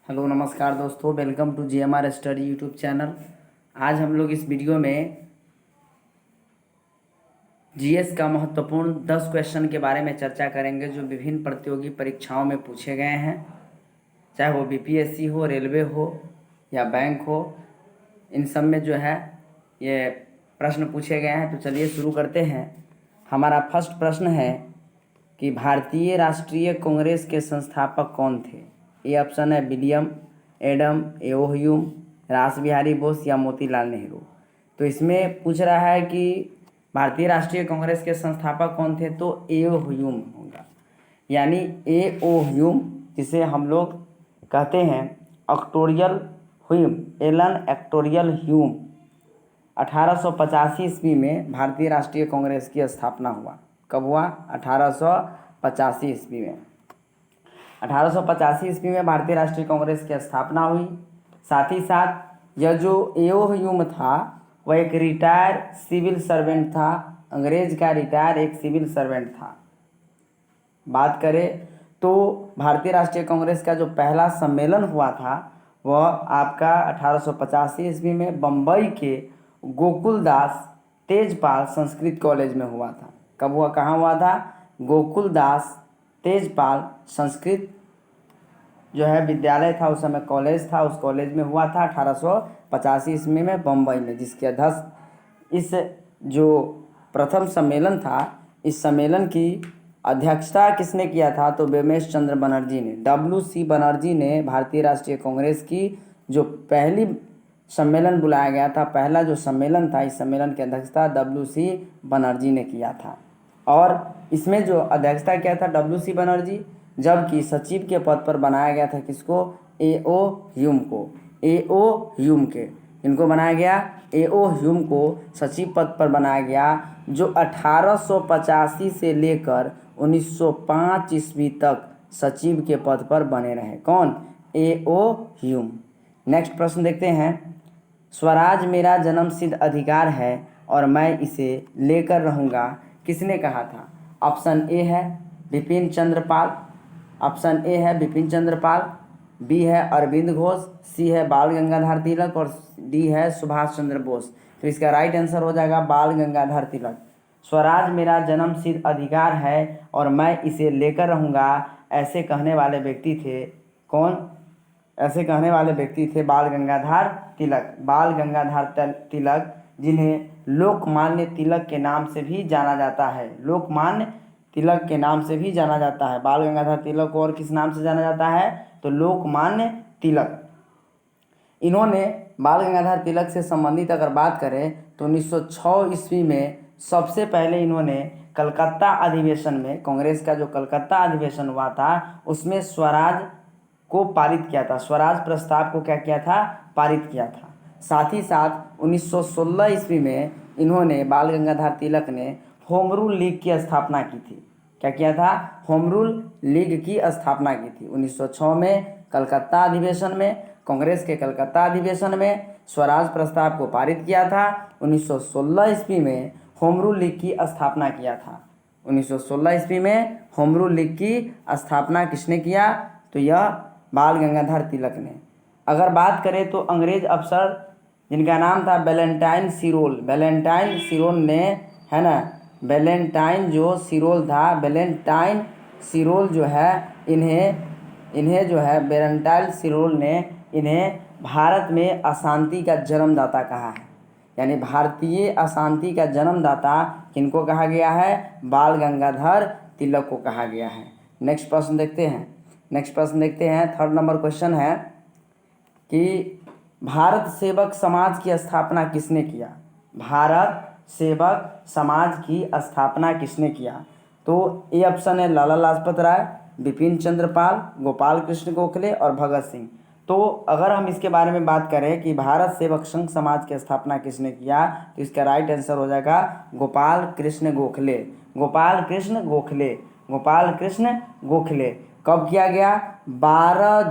Hello नमस्कार दोस्तों, welcome to GMR study YouTube channel. आज हम लोग इस वीडियो में जीएस का महत्वपूर्ण 10 क्वेश्चन के बारे में चर्चा करेंगे जो विभिन्न प्रतियोगी परीक्षाओं में पूछे गए हैं, चाहे वो बीपीएससी हो, रेलवे हो या बैंक हो। इन सब में जो है ये प्रश्न पूछे गए हैं। तो चलिए शुरू करते हैं। हमारा फर्स्ट प्रश्न है कि भारतीय राष्ट्रीय कांग्रेस के संस्थापक कौन थे। ये ऑप्शन है विलियम एडम एओ ह्यूम, रास बिहारी बोस या मोतीलाल नेहरू। तो इसमें पूछ रहा है कि भारतीय राष्ट्रीय कांग्रेस के संस्थापक कौन थे, तो एओ ह्यूम होगा, यानी एओ ह्यूम, जिसे हम लोग कहते हैं एक्टोरियल ह्यूम, एलन एक्टोरियल ह्यूम। 1885 ईस्वी में भारतीय राष्ट्रीय कांग्रेस की स्थापना हुआ। कब हुआ? 1885 ईस्वी में। 1885 ईस्वी में भारतीय राष्ट्रीय कांग्रेस की स्थापना हुई। साथ ही साथ यह जो एओ ह्यूम था वह एक रिटायर सिविल सर्वेंट था, अंग्रेज का रिटायर एक सिविल सर्वेंट था। बात करें तो भारतीय राष्ट्रीय कांग्रेस का जो पहला सम्मेलन हुआ था वह आपका 1885 ईस्वी में बम्बई के गोकुलदास तेजपाल संस्कृत कॉलेज में हुआ था। कब हुआ, कहाँ हुआ था? गोकुलदास तेजपाल संस्कृत जो है विद्यालय था, उस समय कॉलेज था, उस कॉलेज में हुआ था 1885 ईस्वी में बम्बई में, जिसके अध्यक्ष इस जो प्रथम सम्मेलन था, इस सम्मेलन की अध्यक्षता किसने किया था? तो बेमेश चंद्र बनर्जी ने, WC बनर्जी ने भारतीय राष्ट्रीय कांग्रेस की जो पहली सम्मेलन बुलाया गया था, पहला जो सम्मेलन था, इस सम्मेलन की अध्यक्षता WC बनर्जी ने किया था। और इसमें जो अध्यक्षता किया था WC बनर्जी, जबकि सचिव के पद पर बनाया गया था किसको? एओ ह्यूम को। एओ ह्यूम के इनको बनाया गया, एओ ह्यूम को सचिव पद पर बनाया गया, जो 1885 से लेकर 1905 ईस्वी तक सचिव के पद पर बने रहे। कौन? एओ ह्यूम। नेक्स्ट प्रश्न देखते हैं। स्वराज मेरा जन्मसिद्ध अधिकार है और मैं इसे लेकर रहूँगा, किसने कहा था? ऑप्शन ए है बिपिन चंद्र पाल, ऑप्शन ए है बिपिन चंद्र पाल, बी है अरविंद घोष, सी है बाल गंगाधर तिलक और डी है सुभाष चंद्र बोस। तो इसका राइट आंसर हो जाएगा बाल गंगाधर तिलक। स्वराज मेरा जन्मसिद्ध अधिकार है और मैं इसे लेकर रहूँगा, ऐसे कहने वाले व्यक्ति थे कौन? ऐसे कहने वाले व्यक्ति थे बाल गंगाधर तिलक। बाल गंगाधर तिलक, जिन्हें लोकमान्य तिलक के नाम से भी जाना जाता है, लोकमान्य तिलक के नाम से भी जाना जाता है। बाल गंगाधर तिलक को और किस नाम से जाना जाता है? तो लोकमान्य तिलक। इन्होंने बाल गंगाधर तिलक से संबंधित अगर बात करें तो 1906 ईस्वी में सबसे पहले इन्होंने कलकत्ता अधिवेशन में, कांग्रेस का जो कलकत्ता अधिवेशन हुआ था, उसमें स्वराज को पारित किया था। स्वराज प्रस्ताव को क्या किया था? पारित किया था। साथ ही साथ 1916 ईस्वी में इन्होंने, बाल गंगाधर तिलक ने, होम रूल लीग की स्थापना की थी। क्या किया था? होम रूल लीग की स्थापना की थी। 1906 में कलकत्ता अधिवेशन में, कांग्रेस के कलकत्ता अधिवेशन में स्वराज प्रस्ताव को पारित किया था। 1916 ईस्वी में होम रूल लीग की स्थापना किया था। 1916 ईस्वी में होम रूल लीग की स्थापना किसने किया? तो यह बाल गंगाधर तिलक ने। अगर बात करें तो अंग्रेज अफसर जिनका नाम था वैलेंटाइन सिरोल, वैलेंटाइन सिरोल ने, है ना, वैलेंटाइन जो सिरोल था, वैलेंटाइन सिरोल जो है, इन्हें जो है वैलेंटाइन सिरोल ने इन्हें भारत में अशांति का जन्मदाता कहा है। यानी भारतीय अशांति का जन्मदाता किनको कहा गया है? बाल गंगाधर तिलक को कहा गया है। नेक्स्ट प्रश्न देखते हैं। थर्ड नंबर क्वेश्चन है कि भारत सेवक समाज की स्थापना किसने किया? भारत सेवक समाज की स्थापना किसने किया? तो ए ऑप्शन है लाला लाजपत राय, बिपिन चंद्र पाल, गोपाल कृष्ण गोखले और भगत सिंह। तो अगर हम इसके बारे में बात करें कि भारत सेवक संघ समाज की स्थापना किसने किया, तो इसका राइट आंसर हो जाएगा गोपाल कृष्ण गोखले। गोपाल कृष्ण गोखले, गोपाल कृष्ण गोखले। कब किया गया? 12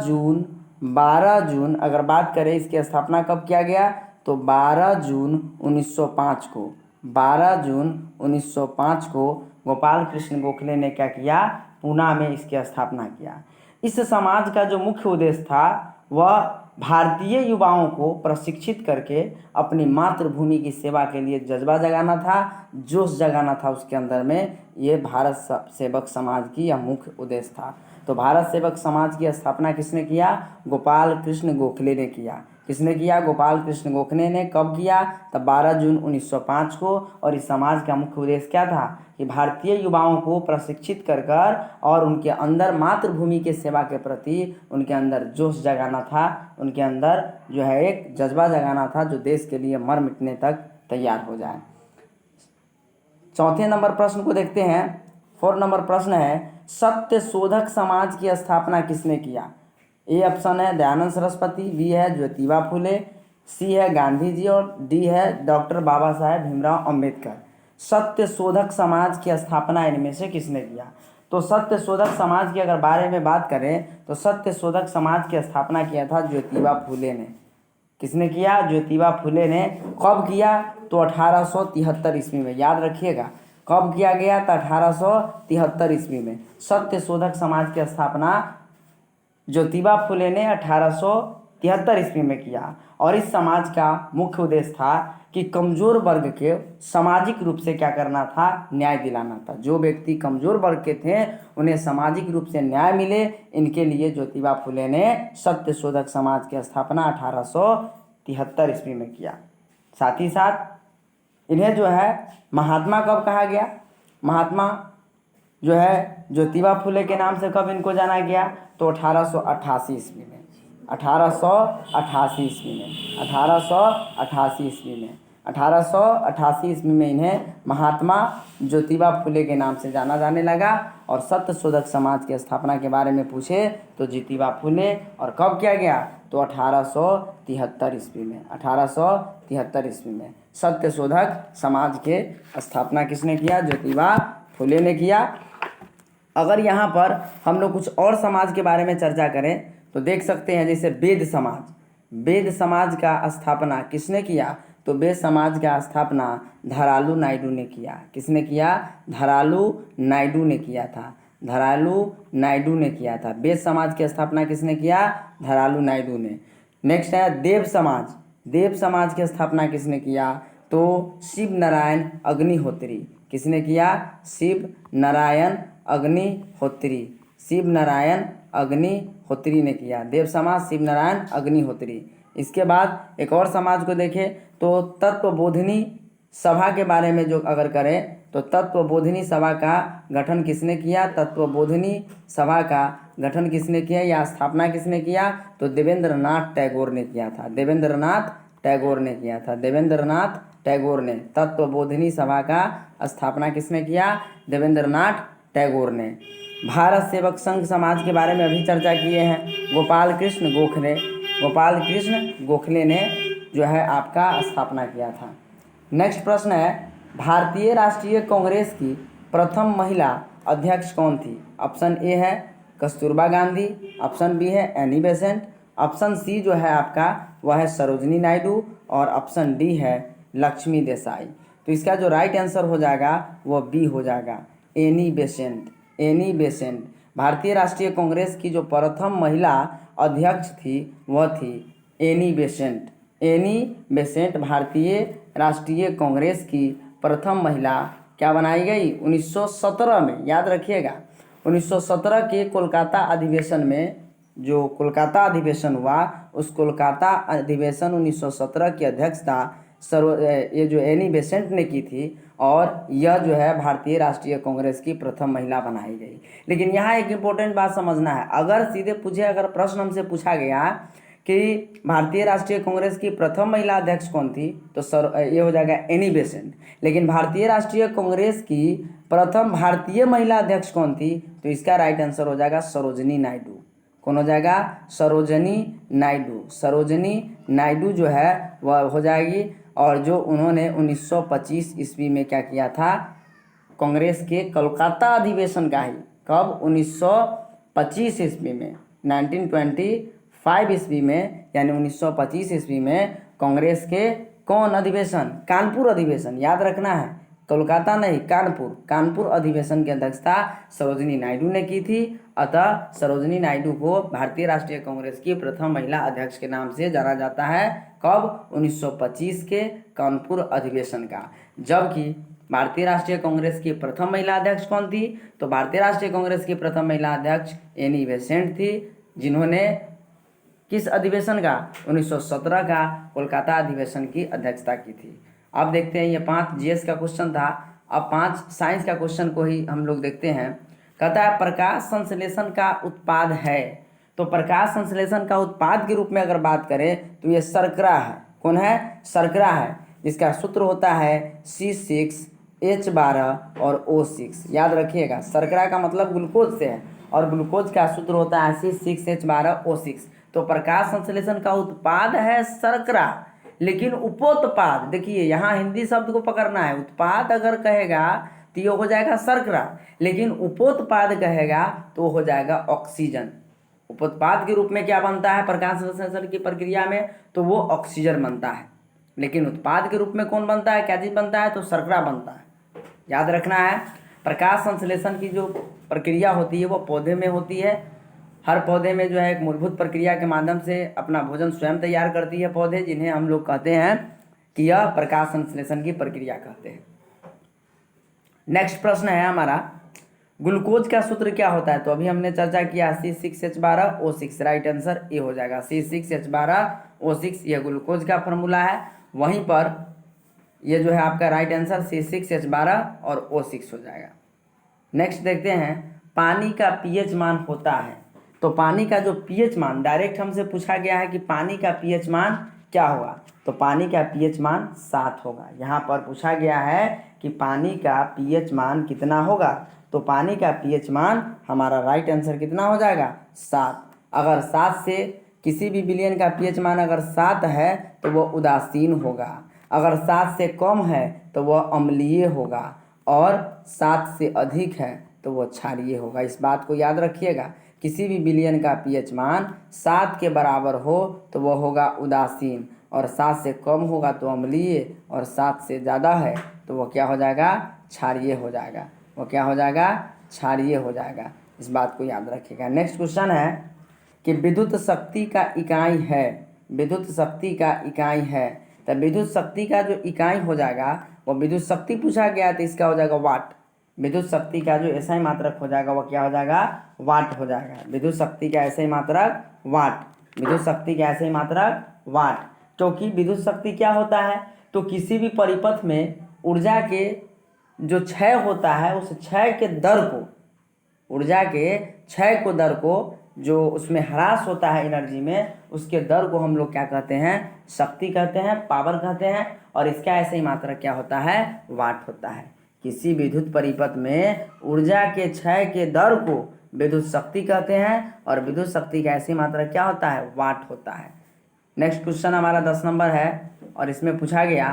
जून अगर बात करें इसकी स्थापना कब किया गया, तो 12 जून 1905 को, 12 जून 1905 को गोपाल कृष्ण गोखले ने क्या किया? पूना में इसकी स्थापना किया। इस समाज का जो मुख्य उद्देश्य था वह भारतीय युवाओं को प्रशिक्षित करके अपनी मातृभूमि की सेवा के लिए जज्बा जगाना था, जोश जगाना था उसके अंदर में। ये भारत सेवक समाज की यह मुख्य उद्देश्य था। तो भारत सेवक समाज की स्थापना किसने किया? गोपाल कृष्ण गोखले ने किया। किसने किया? गोपाल कृष्ण गोखले ने। कब किया? तब 12 जून 1905 को। और इस समाज का मुख्य उद्देश्य क्या था? कि भारतीय युवाओं को प्रशिक्षित कर कर और उनके अंदर मातृभूमि के सेवा के प्रति उनके अंदर जोश जगाना था, उनके अंदर जो है एक जज्बा जगाना था जो देश के लिए मर मिटने तक तैयार हो जाए। चौथे नंबर प्रश्न को देखते हैं। 4 नंबर प्रश्न है, सत्य शोधक समाज की स्थापना किसने किया? ए ऑप्शन है दयानंद सरस्वती, बी है ज्योतिबा फुले, सी है गांधी जी और डी है डॉक्टर बाबा साहेब भीमराव अंबेडकर। सत्य शोधक समाज की स्थापना इनमें से किसने किया? तो सत्य शोधक समाज की अगर बारे में बात करें तो सत्य शोधक समाज की स्थापना किया था ज्योतिबा फुले ने। किसने किया? ज्योतिबा फुले ने। कब किया? तो 1873 ईस्वी में। याद रखिएगा कब किया गया? तो 1873 ईस्वी में सत्य शोधक समाज की स्थापना ज्योतिबा फुले ने 1873 ईस्वी में किया। और इस समाज का मुख्य उद्देश्य था कि कमजोर वर्ग के सामाजिक रूप से क्या करना था? न्याय दिलाना था। जो व्यक्ति कमजोर वर्ग के थे उन्हें सामाजिक रूप से न्याय मिले, इनके लिए ज्योतिबा फुले ने सत्य शोधक समाज की स्थापना 1873 ईस्वी में किया। साथ ही साथ इन्हें जो है महात्मा कब कहा गया? महात्मा जो है ज्योतिबा फुले के नाम से कब इनको जाना गया? तो 1888 ईस्वी में। 1888 ईस्वी में। 1888 ईस्वी में। 1888 ईस्वी में इन्हें महात्मा ज्योतिबा फुले के नाम से जाना जाने लगा। और सत्य शोधक समाज की स्थापना के बारे में पूछे तो ज्योतिबा फुले। और कब किया गया? तो 1873 ईस्वी में। 1873 ईस्वी में सत्य शोधक समाज के स्थापना किसने किया? ज्योतिबा फुले ने किया। अगर यहाँ पर हम लोग कुछ और समाज के बारे में चर्चा करें तो देख सकते हैं, जैसे वेद समाज। वेद समाज का स्थापना किसने किया? तो वेद समाज का स्थापना धरालू नायडू ने किया। किसने किया? धरालू नायडू ने किया था। धरालू नायडू ने किया था। वेद समाज की स्थापना किसने किया? धरालू नायडू ने। नेक्स्ट है देव समाज। देव समाज की स्थापना किसने किया? तो शिव नारायण अग्निहोत्री। किसने किया? शिव नारायण अग्निहोत्री। शिव नारायण अग्निहोत्री ने किया। देव समाज शिव नारायण अग्निहोत्री। इसके बाद एक और समाज को देखें तो तत्वबोधिनी सभा के बारे में जो अगर करें तो तत्वबोधिनी सभा का गठन किसने किया? तत्वबोधिनी सभा का गठन किसने किया या स्थापना किसने किया? तो देवेंद्रनाथ टैगोर ने किया था। देवेंद्रनाथ टैगोर ने किया था। देवेंद्रनाथ टैगोर ने तत्वबोधिनी सभा का स्थापना किसने किया? देवेंद्रनाथ टैगोर ने। भारत सेवक संघ समाज के बारे में अभी चर्चा किए हैं। गोपाल कृष्ण गोखले। गोपाल कृष्ण गोखले ने जो है आपका स्थापना किया था। नेक्स्ट प्रश्न है, भारतीय राष्ट्रीय कांग्रेस की प्रथम महिला अध्यक्ष कौन थी? ऑप्शन ए है कस्तूरबा गांधी, ऑप्शन बी है एनी बेसेंट, ऑप्शन सी जो है आपका वह है सरोजनी नायडू और ऑप्शन डी है लक्ष्मी देसाई। तो इसका जो राइट आंसर हो जाएगा वह बी हो जाएगा, एनी बेसेंट। Annie Besant. भारतीय राष्ट्रीय कांग्रेस की जो प्रथम महिला अध्यक्ष थी वह थी एनी बेसेंट। एनी बेसेंट भारतीय राष्ट्रीय कांग्रेस की प्रथम महिला क्या बनाई गई? 1917 में। याद रखिएगा 1917 के कोलकाता अधिवेशन में, जो कोलकाता अधिवेशन हुआ उस कोलकाता अधिवेशन 1917 की अध्यक्षता ये जो एनी बेसेंट ने की थी। और यह जो है भारतीय राष्ट्रीय कांग्रेस की प्रथम महिला बनाई गई। लेकिन यहाँ एक इम्पोर्टेंट बात समझना है, अगर सीधे पूछे, अगर प्रश्न हमसे पूछा गया कि भारतीय राष्ट्रीय कांग्रेस की प्रथम महिला अध्यक्ष कौन थी तो ये हो जाएगा एनी बेसेंट। लेकिन भारतीय राष्ट्रीय कांग्रेस की प्रथम भारतीय महिला अध्यक्ष कौन थी? तो इसका राइट आंसर हो जाएगा सरोजनी नायडू। कौन हो जाएगा? सरोजनी नायडू। सरोजनी नायडू जो है वह हो जाएगी। और जो उन्होंने 1925 ईस्वी में क्या किया था? कांग्रेस के कोलकाता अधिवेशन का ही, कब? 1925 ईस्वी में, 1925 ईस्वी में, यानी 1925 ईस्वी में कांग्रेस के कौन अधिवेशन? कानपुर अधिवेशन। याद रखना है कोलकाता नहीं, कानपुर। कानपुर अधिवेशन की अध्यक्षता सरोजनी नायडू ने की थी। अतः सरोजिनी नायडू को भारतीय राष्ट्रीय कांग्रेस की प्रथम महिला अध्यक्ष के नाम से जाना जाता है। कब? 1925 के कानपुर अधिवेशन का। जबकि भारतीय राष्ट्रीय कांग्रेस की प्रथम महिला अध्यक्ष कौन थी? तो भारतीय राष्ट्रीय कांग्रेस की प्रथम महिला अध्यक्ष एनी बेसेंट थी, जिन्होंने किस अधिवेशन का? 1917 का कोलकाता अधिवेशन की अध्यक्षता की थी। अब देखते हैं, ये 5 जीएस का क्वेश्चन था। अब 5 साइंस का क्वेश्चन को ही हम लोग देखते हैं। कहता है प्रकाश संश्लेषण का उत्पाद है। तो प्रकाश संश्लेषण का उत्पाद के रूप में अगर बात करें तो ये शर्करा है। कौन है? शर्करा है, जिसका सूत्र होता है C6H12 और O6। याद रखिएगा, शर्करा का मतलब ग्लूकोज से है और ग्लूकोज का सूत्र होता है C6H12O6। तो प्रकाश संश्लेषण का उत्पाद है शर्करा, लेकिन उपोत्पाद, देखिए यहाँ हिंदी शब्द को पकड़ना है। उत्पाद अगर कहेगा तो ये हो जाएगा शर्करा, लेकिन उपोत्पाद कहेगा तो हो जाएगा ऑक्सीजन। उपोत्पाद के रूप में क्या बनता है प्रकाश संश्लेषण की प्रक्रिया में? तो वो ऑक्सीजन बनता है। लेकिन उत्पाद के रूप में कौन बनता है, क्या चीज़ बनता है? तो शर्करा बनता है। याद रखना है, प्रकाश संश्लेषण की जो प्रक्रिया होती है वो पौधे में होती है। हर पौधे में जो है एक मूलभूत प्रक्रिया के माध्यम से अपना भोजन स्वयं तैयार करती है पौधे, जिन्हें हम लोग कहते हैं कि यह प्रकाश संश्लेषण की प्रक्रिया कहते हैं। नेक्स्ट प्रश्न है हमारा, ग्लूकोज का सूत्र क्या होता है? तो अभी हमने चर्चा किया C6H12O6, राइट आंसर ए हो जाएगा। C6H12O6 यह ग्लूकोज का फॉर्मूला है। वहीं पर ये जो है आपका राइट आंसर C6H12 और O6 हो जाएगा। नेक्स्ट देखते हैं, पानी का पीएच मान होता है। तो पानी का जो पीएच मान, डायरेक्ट हमसे पूछा गया है कि पानी का पीएच मान क्या होगा? तो पानी का पीएच मान 7 होगा। यहाँ पर पूछा गया है कि पानी का पीएच मान कितना होगा? तो पानी का पीएच मान हमारा राइट आंसर कितना हो जाएगा? 7। अगर 7 से किसी भी विलयन का पीएच मान अगर 7 है तो वह उदासीन होगा। अगर 7 से कम है तो वह अम्लीय होगा, और 7 से अधिक है तो वह क्षारीय होगा। इस बात को याद रखिएगा, किसी भी विलयन का पीएच मान 7 के बराबर हो तो वह होगा उदासीन, और 7 से कम होगा तो अम्लीय, और 7 से ज़्यादा है तो वह क्या हो जाएगा? क्षारीय हो जाएगा। वह क्या हो जाएगा? क्षारीय हो जाएगा। इस बात को याद रखिएगा। नेक्स्ट क्वेश्चन है कि विद्युत शक्ति का इकाई है। विद्युत शक्ति का इकाई है, तो विद्युत शक्ति का जो इकाई हो जाएगा वो विद्युत शक्ति पूछा गया तो इसका हो जाएगा वाट। विद्युत शक्ति का जो ऐसा ही मात्रक हो जाएगा वह क्या हो जाएगा? वाट हो जाएगा। विद्युत शक्ति का ऐसे ही मात्रक वाट। विद्युत शक्ति का ऐसे ही मात्रक वाट। क्योंकि विद्युत शक्ति क्या होता है? तो किसी भी परिपथ में ऊर्जा के जो क्षय होता है उस क्षय के दर को, ऊर्जा के क्षय को दर को, जो उसमें ह्रास होता है एनर्जी में, उसके दर को हम लोग क्या कहते हैं? शक्ति कहते हैं, पावर कहते हैं। और इसका ऐसे ही मात्रक क्या होता है? वाट होता है। किसी विद्युत परिपथ में ऊर्जा के क्षय के दर को विद्युत शक्ति कहते हैं, और विद्युत शक्ति का ऐसी मात्रक क्या होता है? वाट होता है। नेक्स्ट क्वेश्चन हमारा 10 नंबर है, और इसमें पूछा गया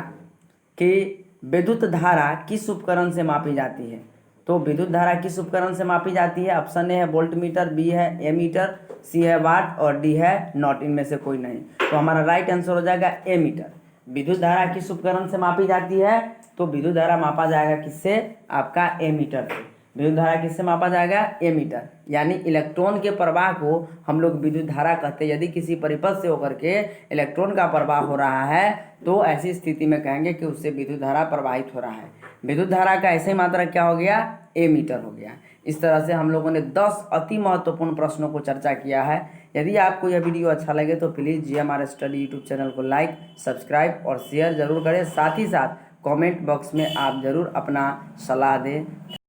कि विद्युत धारा किस उपकरण से मापी जाती है? तो विद्युत धारा किस उपकरण से मापी जाती है? ऑप्शन ए है वोल्ट मीटर, बी है एमीटर, सी है वाट, और डी है नॉट। इनमें से कोई नहीं। तो हमारा राइट आंसर हो जाएगा एमीटर। विद्युत धारा किस उपकरण से मापी जाती है? तो विद्युत धारा मापा जाएगा किससे? आपका एमीटर से। विद्युत धारा किससे मापा जाएगा? एमीटर। यानी इलेक्ट्रॉन के प्रवाह को हम लोग विद्युत धारा कहते हैं। यदि किसी परिपथ से होकर के इलेक्ट्रॉन का प्रवाह हो रहा है तो ऐसी स्थिति में कहेंगे कि उससे विद्युत धारा प्रवाहित हो रहा है। विद्युत धारा का ऐसे मात्रक क्या हो गया? एमीटर हो गया। इस तरह से हम लोगों ने 10 अति महत्वपूर्ण प्रश्नों को चर्चा किया है। यदि आपको यह वीडियो अच्छा लगे तो please GMR study YouTube channel को लाइक, सब्सक्राइब और शेयर जरूर करें। साथ ही साथ कमेंट बॉक्स में आप ज़रूर अपना सलाह दें।